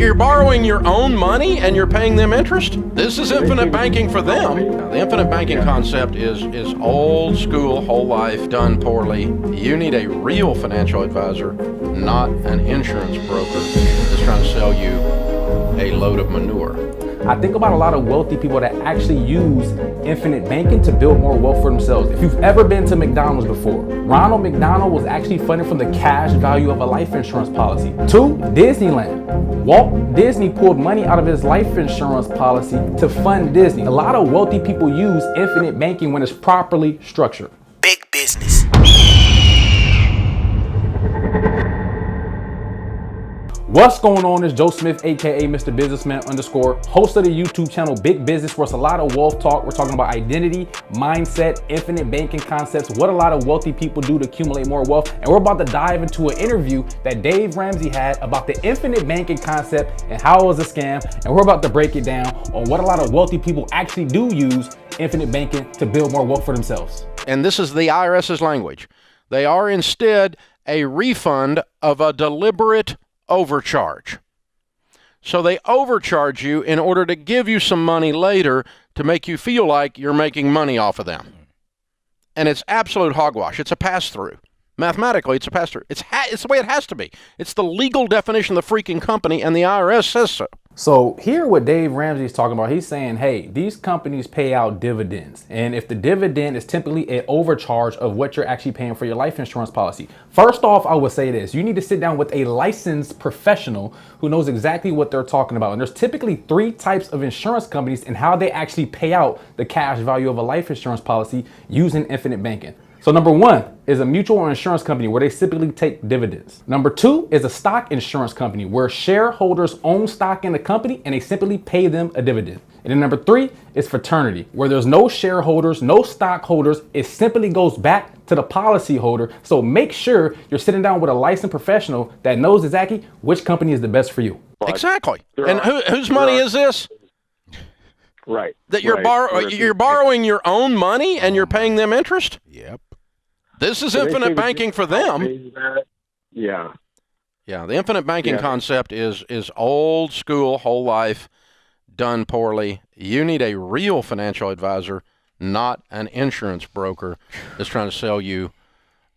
You're borrowing your own money and you're paying them interest? This is infinite banking for them. The infinite banking concept is old school, whole life, done poorly. You need a real financial advisor, not an insurance broker that's trying to sell you a load of manure. I think about a lot of wealthy people that actually use infinite banking to build more wealth for themselves. If you've ever been to McDonald's before, Ronald McDonald was actually funded from the cash value of a life insurance policy. 2, Disneyland. Walt Disney pulled money out of his life insurance policy to fund Disney. A lot of wealthy people use infinite banking when it's properly structured. Big business. What's going on? It's Joe Smith, aka Mr. Businessman _, host of the YouTube channel Big Business, where it's a lot of wealth talk. We're talking about identity, mindset, infinite banking concepts, what a lot of wealthy people do to accumulate more wealth. And we're about to dive into an interview that Dave Ramsey had about the infinite banking concept and how it was a scam. And we're about to break it down on what a lot of wealthy people actually do use infinite banking to build more wealth for themselves. And this is the IRS's language. They are instead a refund of a deliberate overcharge. So they overcharge you in order to give you some money later to make you feel like you're making money off of them. And it's absolute hogwash. It's a pass-through. Mathematically, it's a pass-through. It's the way it has to be. It's the legal definition of the freaking company, and the IRS says so. So here what Dave Ramsey is talking about, he's saying, hey, these companies pay out dividends. And if the dividend is typically an overcharge of what you're actually paying for your life insurance policy. First off, I would say this, you need to sit down with a licensed professional who knows exactly what they're talking about. And there's typically 3 types of insurance companies and how they actually pay out the cash value of a life insurance policy using infinite banking. So number 1 is a mutual insurance company where they typically take dividends. Number 2 is a stock insurance company where shareholders own stock in the company and they simply pay them a dividend. And then number 3 is fraternity, where there's no shareholders, no stockholders. It simply goes back to the policyholder. So make sure you're sitting down with a licensed professional that knows exactly which company is the best for you. Exactly. And whose money is this? Right. That you're borrowing your own money and you're paying them interest? Yep. This is infinite banking for them. Yeah. Yeah, the infinite banking concept is old school, whole life, done poorly. You need a real financial advisor, not an insurance broker that's trying to sell you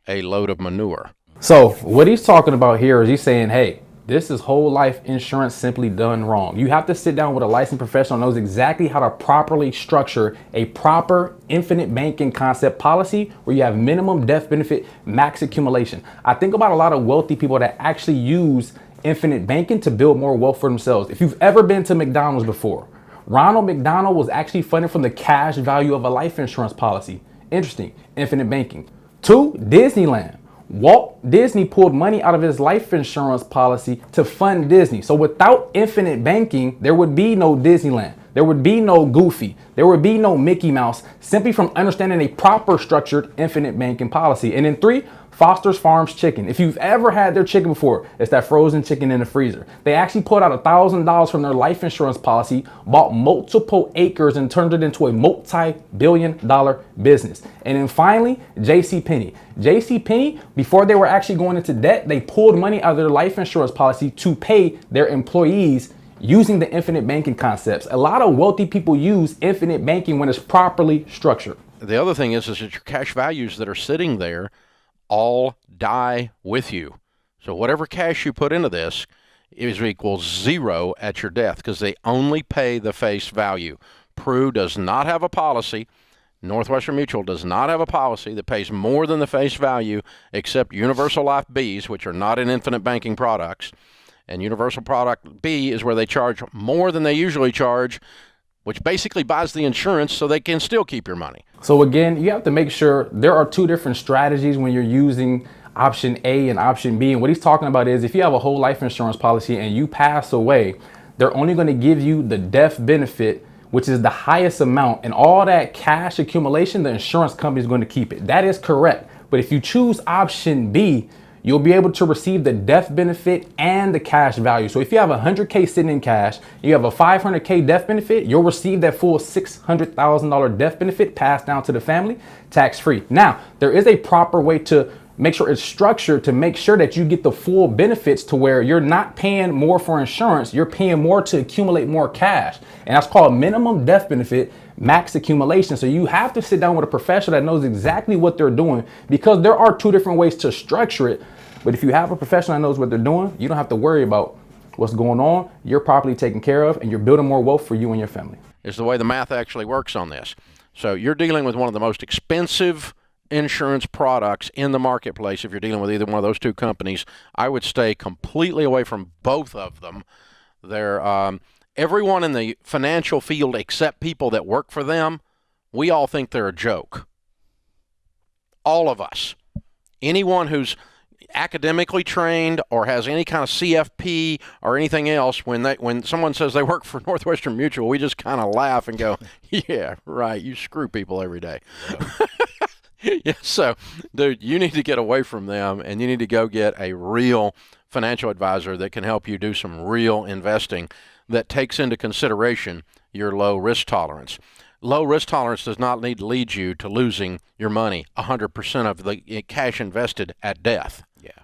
a load of manure. So what he's talking about here is he's saying, hey, this is whole life insurance simply done wrong. You have to sit down with a licensed professional who knows exactly how to properly structure a proper infinite banking concept policy where you have minimum death benefit, max accumulation. I think about a lot of wealthy people that actually use infinite banking to build more wealth for themselves. If you've ever been to McDonald's before, Ronald McDonald was actually funded from the cash value of a life insurance policy. Interesting, infinite banking. 2, Disneyland. Walt Disney pulled money out of his life insurance policy to fund Disney. So without infinite banking, there would be no Disneyland. There would be no Goofy. There would be no Mickey Mouse, simply from understanding a proper structured infinite banking policy. And then 3, Foster's Farms chicken. If you've ever had their chicken before, it's that frozen chicken in the freezer. They actually pulled out $1,000 from their life insurance policy, bought multiple acres and turned it into a multi-billion-dollar business. And then finally, JCPenney. JCPenney, before they were actually going into debt, they pulled money out of their life insurance policy to pay their employees using the infinite banking concepts. A lot of wealthy people use infinite banking when it's properly structured. The other thing is that your cash values that are sitting there all die with you. So whatever cash you put into this is equals 0 at your death, because they only pay the face value. Pru does not have a policy. Northwestern Mutual does not have a policy that pays more than the face value, except Universal Life Bs, which are not in infinite banking products. And Universal Product B is where they charge more than they usually charge, which basically buys the insurance so they can still keep your money. So again, you have to make sure there are 2 different strategies when you're using option A and option B. And what he's talking about is if you have a whole life insurance policy and you pass away, they're only going to give you the death benefit, which is the highest amount, and all that cash accumulation, the insurance company is going to keep it. That is correct. But if you choose option B, you'll be able to receive the death benefit and the cash value. So if you have $100K sitting in cash, you have a $500K death benefit, you'll receive that full $600,000 death benefit passed down to the family tax-free. Now, there is a proper way to make sure it's structured to make sure that you get the full benefits to where you're not paying more for insurance, you're paying more to accumulate more cash. And that's called minimum death benefit, max accumulation. So you have to sit down with a professional that knows exactly what they're doing, because there are two different ways to structure it. But if you have a professional that knows what they're doing, you don't have to worry about what's going on. You're properly taken care of, and you're building more wealth for you and your family. Is the way the math actually works on this. So you're dealing with one of the most expensive insurance products in the marketplace. If you're dealing with either one of those two companies, I would stay completely away from both of them. They're everyone in the financial field except people that work for them, we all think they're a joke. All of us. Anyone who's academically trained or has any kind of CFP or anything else, when someone says they work for Northwestern Mutual, we just kind of laugh and go, yeah, right, you screw people every day. Yeah, so, dude, you need to get away from them, and you need to go get a real financial advisor that can help you do some real investing that takes into consideration your low risk tolerance. Low risk tolerance does not need to lead you to losing your money, 100% of the cash invested at death. Yeah.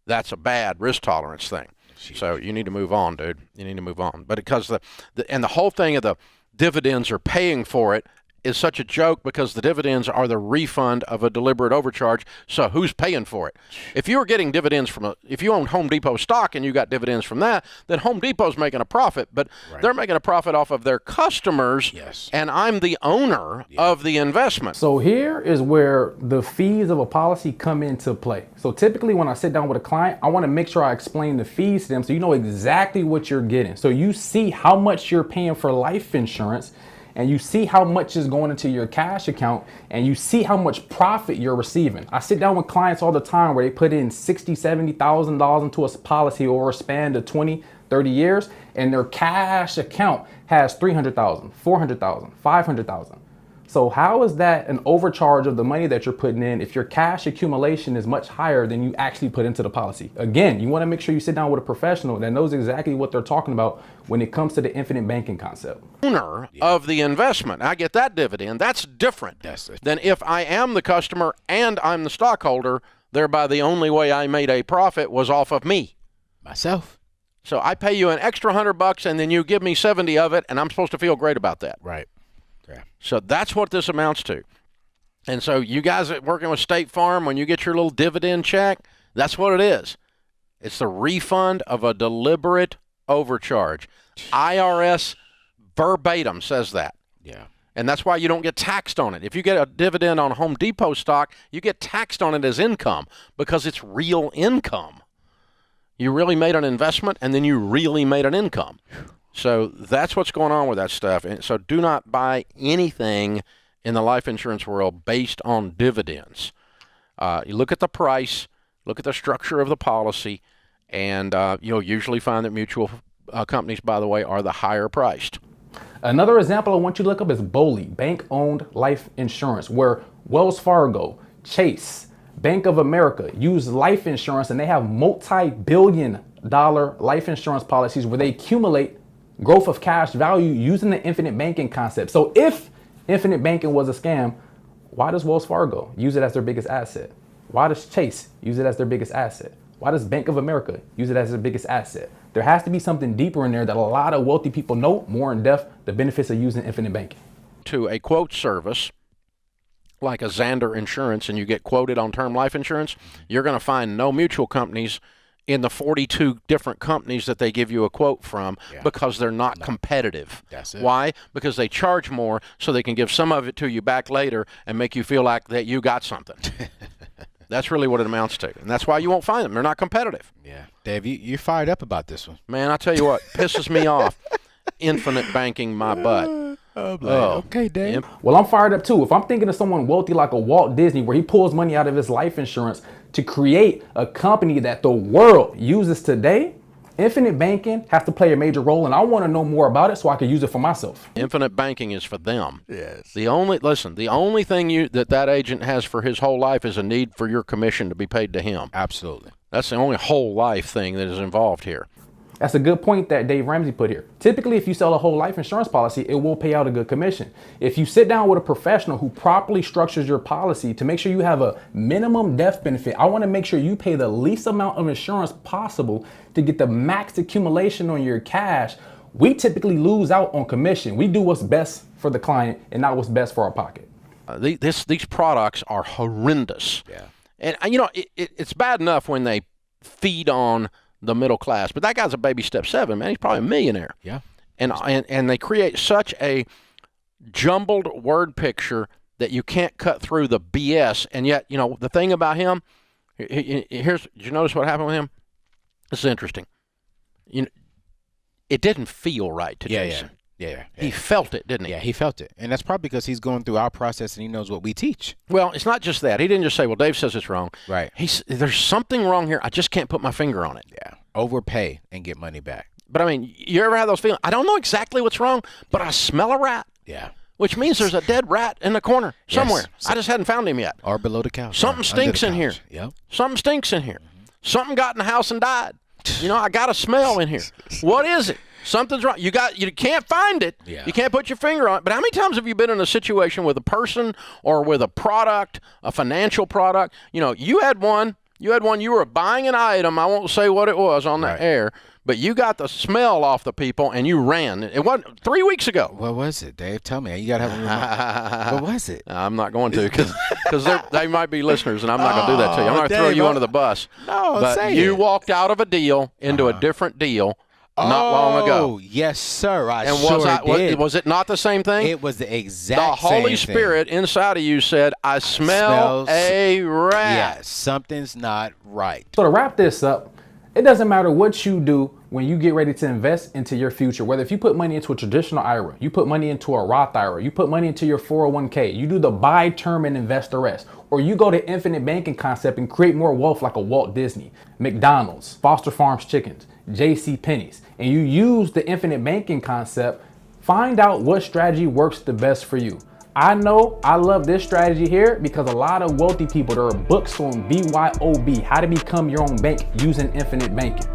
That's a bad risk tolerance thing. So you need to move on, dude. You need to move on. But because the whole thing of the dividends are paying for it is such a joke, because the dividends are the refund of a deliberate overcharge. So who's paying for it? If you were getting dividends if you owned Home Depot stock and you got dividends from that, then Home Depot's making a profit, but they're making a profit off of their customers. Yes. And I'm the owner of the investment. So here is where the fees of a policy come into play. So typically when I sit down with a client, I want to make sure I explain the fees to them so you know exactly what you're getting. So you see how much you're paying for life insurance, and you see how much is going into your cash account, and you see how much profit you're receiving. I sit down with clients all the time where they put in $60,000, $70,000 into a policy over a span of 20, 30 years, and their cash account has $300,000, $400,000, $500,000. So how is that an overcharge of the money that you're putting in if your cash accumulation is much higher than you actually put into the policy? Again, you want to make sure you sit down with a professional that knows exactly what they're talking about when it comes to the infinite banking concept. Owner of the investment. I get that dividend. That's different than if I am the customer and I'm the stockholder, thereby the only way I made a profit was off of me. Myself. So I pay you an extra $100 and then you give me 70 of it, and I'm supposed to feel great about that. Right. Yeah. So that's what this amounts to. And so you guys that working with State Farm, when you get your little dividend check, that's what it is. It's the refund of a deliberate overcharge. IRS verbatim says that. Yeah. And that's why you don't get taxed on it. If you get a dividend on Home Depot stock, you get taxed on it as income because it's real income. You really made an investment, and then you really made an income. So that's what's going on with that stuff. And so do not buy anything in the life insurance world based on dividends. You look at the price, look at the structure of the policy, and you'll usually find that mutual companies, by the way, are the higher priced. Another example I want you to look up is BOLI, bank-owned life insurance, where Wells Fargo, Chase, Bank of America use life insurance, and they have multi-billion-dollar life insurance policies where they accumulate growth of cash value using the infinite banking concept. So if infinite banking was a scam, why does Wells Fargo use it as their biggest asset? Why does Chase use it as their biggest asset? Why does Bank of America use it as their biggest asset? There has to be something deeper in there that a lot of wealthy people know more in depth, the benefits of using infinite banking. To a quote service like a Zander Insurance, and you get quoted on term life insurance, you're going to find no mutual companies in the 42 different companies that they give you a quote from because they're not competitive. That's it. Why? Because they charge more so they can give some of it to you back later and make you feel like that you got something. That's really what it amounts to. And that's why you won't find them. They're not competitive. Yeah. Dave, you're fired up about this one. Man, I tell you what, pisses me off. Infinite banking my butt. Okay, Dave. Well, I'm fired up too. If I'm thinking of someone wealthy like a Walt Disney, where he pulls money out of his life insurance to create a company that the world uses today, infinite banking has to play a major role, and I want to know more about it so I can use it for myself. Infinite banking is for them. Yes. The only thing that agent has for his whole life is a need for your commission to be paid to him. Absolutely. That's the only whole life thing that is involved here. That's a good point that Dave Ramsey put here. Typically, if you sell a whole life insurance policy, it will pay out a good commission. If you sit down with a professional who properly structures your policy to make sure you have a minimum death benefit, I want to make sure you pay the least amount of insurance possible to get the max accumulation on your cash. We typically lose out on commission. We do what's best for the client and not what's best for our pocket. These products are horrendous. Yeah. And, it's bad enough when they feed on the middle class, but that guy's a baby step 7, man. He's probably a millionaire. Yeah. And they create such a jumbled word picture that you can't cut through the BS. And yet, the thing about him, did you notice what happened with him? This is interesting. It didn't feel right to Jason. Yeah. He felt it, didn't he? Yeah, he felt it. And that's probably because he's going through our process and he knows what we teach. Well, it's not just that. He didn't just say, well, Dave says it's wrong. Right. There's something wrong here. I just can't put my finger on it. Yeah. Overpay and get money back. But, you ever have those feelings? I don't know exactly what's wrong, but I smell a rat. Yeah. Which means there's a dead rat in the corner somewhere. Yes. I just hadn't found him yet. Or below the couch. Something stinks in here. Yep. Something stinks in here. Something got in the house and died. I got a smell in here. What is it? Something's wrong. You can't find it. Yeah. You can't put your finger on it. But how many times have you been in a situation with a person or with a product, a financial product? You had one. You were buying an item. I won't say what it was on the air, but you got the smell off the people and you ran. It wasn't 3 weeks ago. What was it, Dave? Tell me. You got to have what was it? I'm not going to because they might be listeners, and I'm not going to do that to you. I'm not going to throw you under the bus. No, but say you it. walked out of a deal into a different deal not long ago. Oh, yes, sir. I and sure did. Was it not the same thing? It was the exact The Holy same Spirit thing. inside of you said, I smell a rat. Yeah, something's not right. So to wrap this up, it doesn't matter what you do when you get ready to invest into your future, whether if you put money into a traditional IRA, you put money into a Roth IRA, you put money into your 401k, you do the buy term and invest the rest, or you go to infinite banking concept and create more wealth like a Walt Disney, McDonald's, Foster Farms Chickens, JC Penney's, and you use the infinite banking concept, find out what strategy works the best for you. I know I love this strategy here because a lot of wealthy people, there are books on BYOB, how to become your own bank using infinite banking.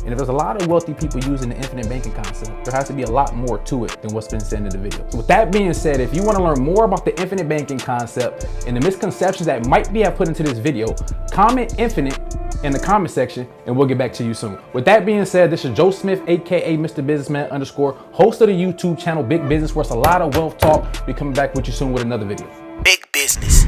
And if there's a lot of wealthy people using the infinite banking concept, there has to be a lot more to it than what's been said in the video. So with that being said, if you want to learn more about the infinite banking concept and the misconceptions that might be have put into this video, comment infinite in the comment section and we'll get back to you soon. With that being said, this is Joe Smith, aka Mr. Businessman _ host of the YouTube channel Big Business, where it's a lot of wealth talk. Be coming back with you soon with another video. Big business.